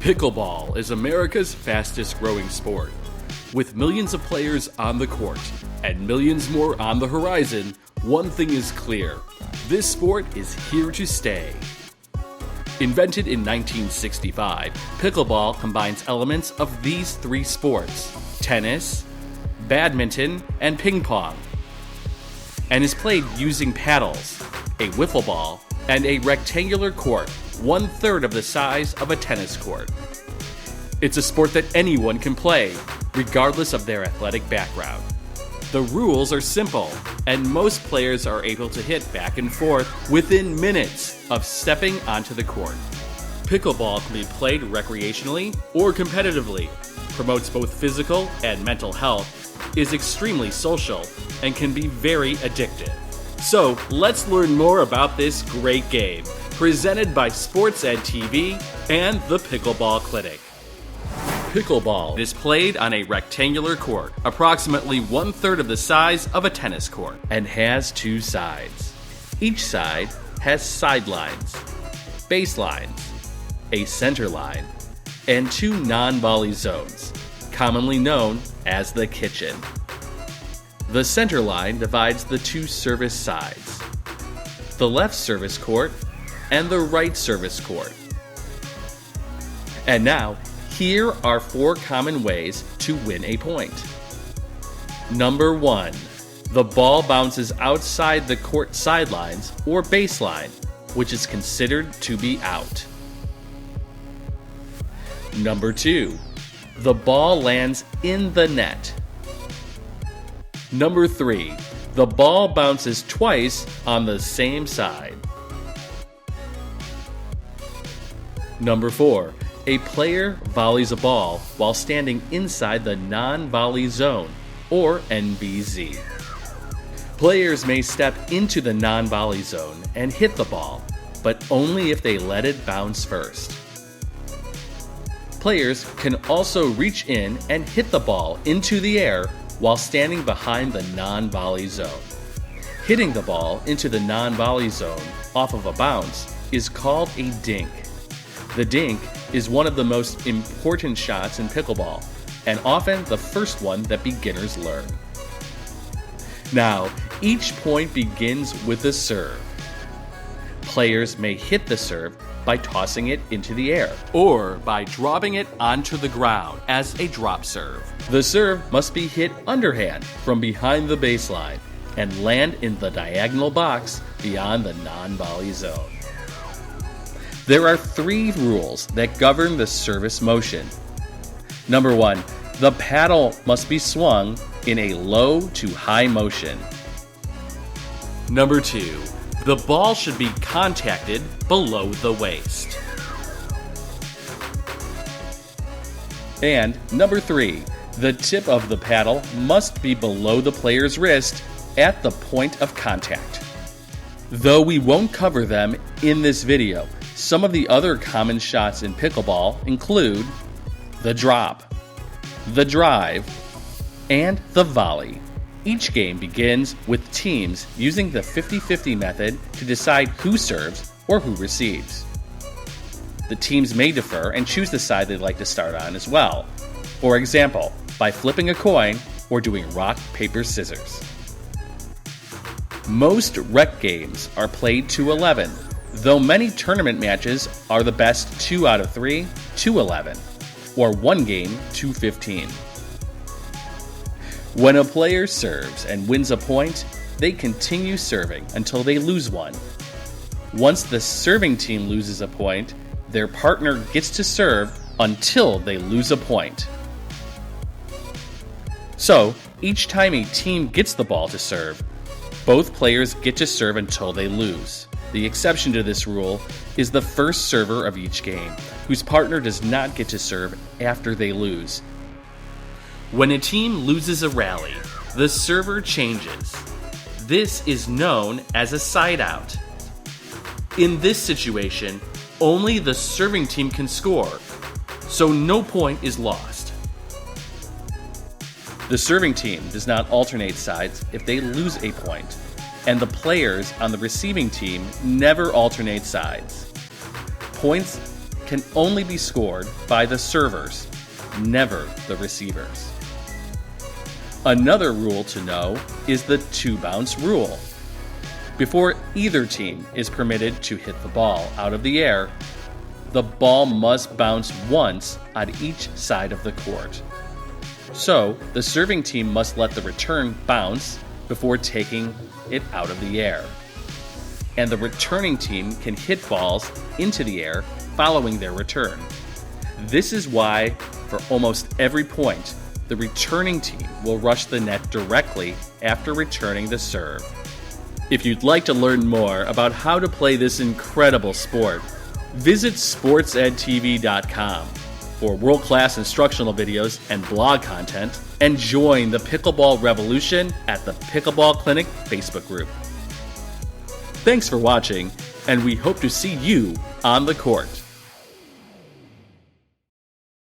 Pickleball is America's fastest growing sport. With millions of players on the court and millions more on the horizon, one thing is clear: this sport is here to stay. Invented in 1965, pickleball combines elements of these three sports: tennis, badminton, and ping pong, and is played using paddles, a wiffle ball, and a rectangular court, 1/3 of the size of a tennis court. It's a sport that anyone can play, regardless of their athletic background. The rules are simple, and most players are able to hit back and forth within minutes of stepping onto the court. Pickleball can be played recreationally or competitively, promotes both physical and mental health, is extremely social, and can be very addictive. So let's learn more about this great game, presented by Sports Ed TV and the Pickleball Clinic. Pickleball is played on a rectangular court, approximately 1/3 of the size of a tennis court, and has two sides. Each side has sidelines, baselines, a center line, and two non-volley zones, commonly known as the kitchen. The center line divides the two service sides, the left service court and the right service court. And now, here are 4 common ways to win a point. Number 1, the ball bounces outside the court sidelines or baseline, which is considered to be out. Number 2, the ball lands in the net. Number 3, the ball bounces twice on the same side. Number 4, a player volleys a ball while standing inside the non-volley zone, or NVZ. Players may step into the non-volley zone and hit the ball, but only if they let it bounce first. Players can also reach in and hit the ball into the air while standing behind the non-volley zone. Hitting the ball into the non-volley zone off of a bounce is called a dink. The dink is one of the most important shots in pickleball, and often the first one that beginners learn. Now, each point begins with a serve. Players may hit the serve by tossing it into the air, or by dropping it onto the ground as a drop serve. The serve must be hit underhand from behind the baseline and land in the diagonal box beyond the non-volley zone. There are 3 rules that govern the service motion. Number 1, the paddle must be swung in a low to high motion. Number 2, the ball should be contacted below the waist. And number 3, the tip of the paddle must be below the player's wrist at the point of contact. Though we won't cover them in this video, some of the other common shots in pickleball include the drop, the drive, and the volley. Each game begins with teams using the 50-50 method to decide who serves or who receives. The teams may differ and choose the side they'd like to start on as well. For example, by flipping a coin or doing rock, paper, scissors. Most rec games are played to 11, though many tournament matches are the best 2 out of 3 to 11, or one game to 15. When a player serves and wins a point, they continue serving until they lose one. Once the serving team loses a point, their partner gets to serve until they lose a point. So, each time a team gets the ball to serve, both players get to serve until they lose. The exception to this rule is the first server of each game, whose partner does not get to serve after they lose. When a team loses a rally, the server changes. This is known as a side out. In this situation, only the serving team can score, so no point is lost. The serving team does not alternate sides if they lose a point, and the players on the receiving team never alternate sides. Points can only be scored by the servers, never the receivers. Another rule to know is the two-bounce rule. Before either team is permitted to hit the ball out of the air, the ball must bounce once on each side of the court. So, the serving team must let the return bounce before taking it out of the air. And the returning team can hit balls into the air following their return. This is why, for almost every point, the returning team will rush the net directly after returning the serve. If you'd like to learn more about how to play this incredible sport, visit sportsedtv.com for world-class instructional videos and blog content, and join the Pickleball Revolution at the Pickleball Clinic Facebook group. Thanks for watching, and we hope to see you on the court.